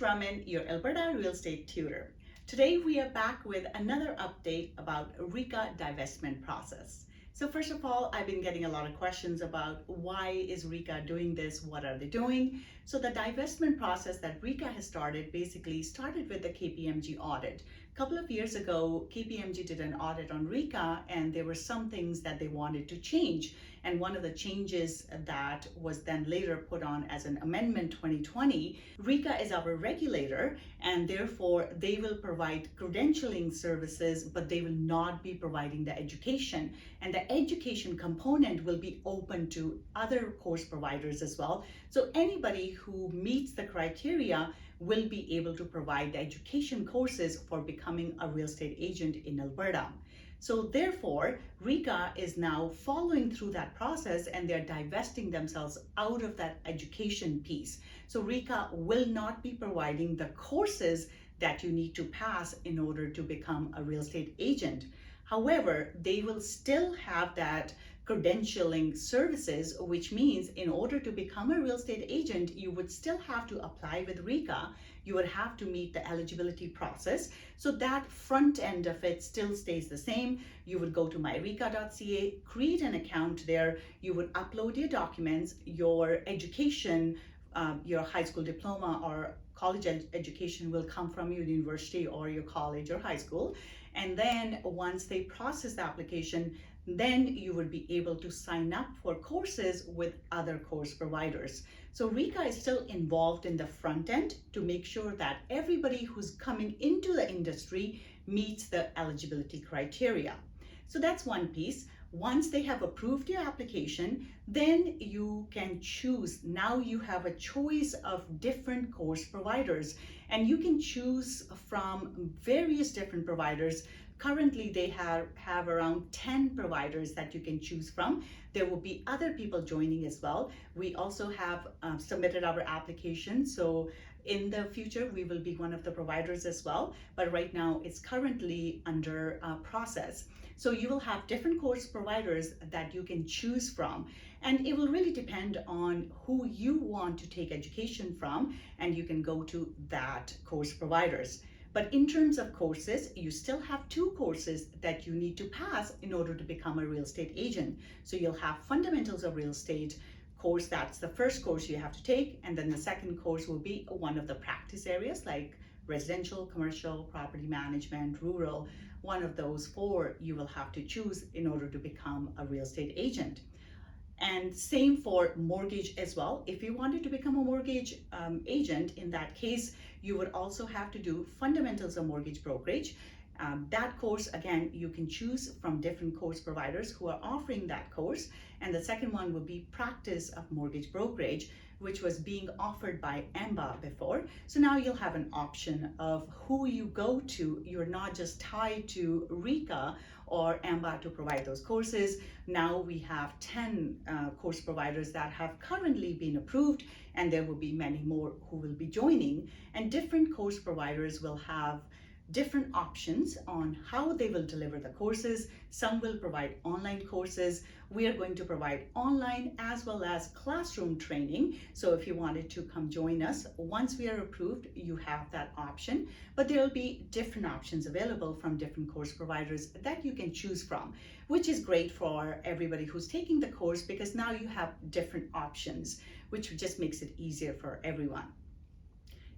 Raman, your Alberta Real Estate Tutor. Today we are back with another update about RECA divestment process. So first of all, I've been getting a lot of questions about why is RECA doing this, what are they doing? So the divestment process that RECA has basically started with the KPMG audit. A couple of years ago, KPMG did an audit on RECA and there were some things that they wanted to change. And one of the changes that was then later put on as an amendment 2020, RECA is our regulator and therefore they will provide credentialing services, but they will not be providing the education. And the education component will be open to other course providers as well. So anybody who meets the criteria will be able to provide the education courses for becoming a real estate agent in Alberta. So therefore, RECA is now following through that process and they're divesting themselves out of that education piece. So RECA will not be providing the courses that you need to pass in order to become a real estate agent. However, they will still have that credentialing services, which means in order to become a real estate agent, you would still have to apply with RECA. You would have to meet the eligibility process. So that front end of it still stays the same. You would go to myreca.ca, create an account there. You would upload your documents, your education, your high school diploma or college education will come from your university or your college or high school. And then once they process the application, then you would be able to sign up for courses with other course providers. So RECA is still involved in the front end to make sure that everybody who's coming into the industry meets the eligibility criteria. So that's one piece. Once they have approved your application, then you can choose. Now you have a choice of different course providers and you can choose from various different providers. Currently, they have around 10 providers that you can choose from. There will be other people joining as well. We also have submitted our application. So in the future, we will be one of the providers as well. But right now, it's currently under process. So you will have different course providers that you can choose from. And it will really depend on who you want to take education from. And you can go to that course providers. But in terms of courses, you still have two courses that you need to pass in order to become a real estate agent. So you'll have Fundamentals of Real Estate course, that's the first course you have to take. And then the second course will be one of the practice areas like residential, commercial, property management, rural. One of those four you will have to choose in order to become a real estate agent. And same for mortgage as well. If you wanted to become a mortgage agent, in that case, you would also have to do Fundamentals of Mortgage Brokerage. That course, again, you can choose from different course providers who are offering that course. And the second one would be Practice of Mortgage Brokerage, which was being offered by AMBA before. So now you'll have an option of who you go to. You're not just tied to RECA or AMBA to provide those courses. Now we have 10 course providers that have currently been approved, and there will be many more who will be joining. And different course providers will have different options on how they will deliver the courses. Some will provide online courses. We are going to provide online as well as classroom training. So if you wanted to come join us, once we are approved, you have that option. But there will be different options available from different course providers that you can choose from, which is great for everybody who's taking the course because now you have different options, which just makes it easier for everyone.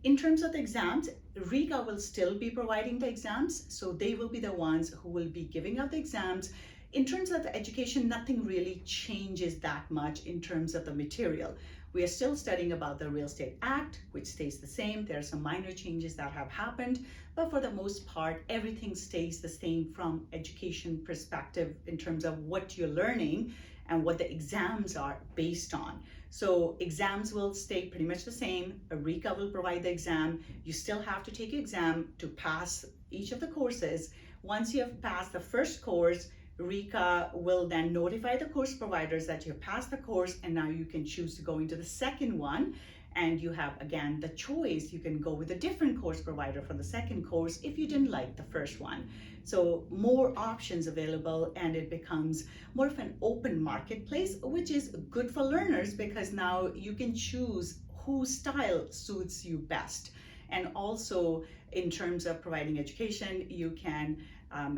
In terms of the exams, RECA will still be providing the exams, so they will be the ones who will be giving out the exams. In terms of the education, nothing really changes that much in terms of the material. We are still studying about the Real Estate Act, which stays the same. There are some minor changes that have happened, but for the most part, everything stays the same from education perspective in terms of what you're learning and what the exams are based on. So exams will stay pretty much the same. RECA will provide the exam. You still have to take an exam to pass each of the courses. Once you have passed the first course, RECA will then notify the course providers that you have passed the course, and now you can choose to go into the second one. And you have, again, the choice. You can go with a different course provider for the second course if you didn't like the first one. So more options available, and it becomes more of an open marketplace, which is good for learners because now you can choose whose style suits you best. And also in terms of providing education, you can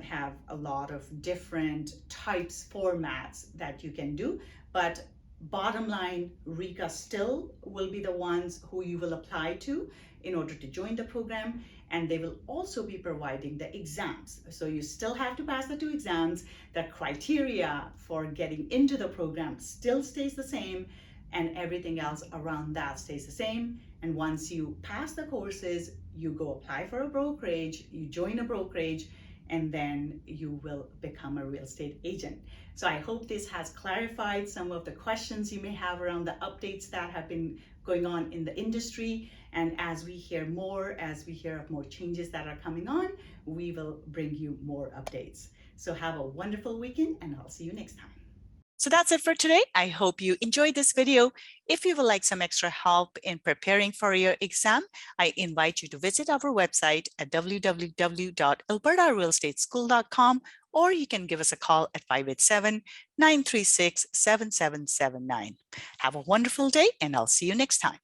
have a lot of different types, formats that you can do. But bottom line, RECA still will be the ones who you will apply to in order to join the program, and they will also be providing the exams. So you still have to pass the 2 exams. The criteria for getting into the program still stays the same, and everything else around that stays the same. And once you pass the courses, you go apply for a brokerage, you join a brokerage, and then you will become a real estate agent. So I hope this has clarified some of the questions you may have around the updates that have been going on in the industry. And as we hear of more changes that are coming on, we will bring you more updates. So have a wonderful weekend, and I'll see you next time. So that's it for today. I hope you enjoyed this video. If you would like some extra help in preparing for your exam, I invite you to visit our website at www.albertarealestateschool.com, or you can give us a call at 587-936-7779. Have a wonderful day, and I'll see you next time.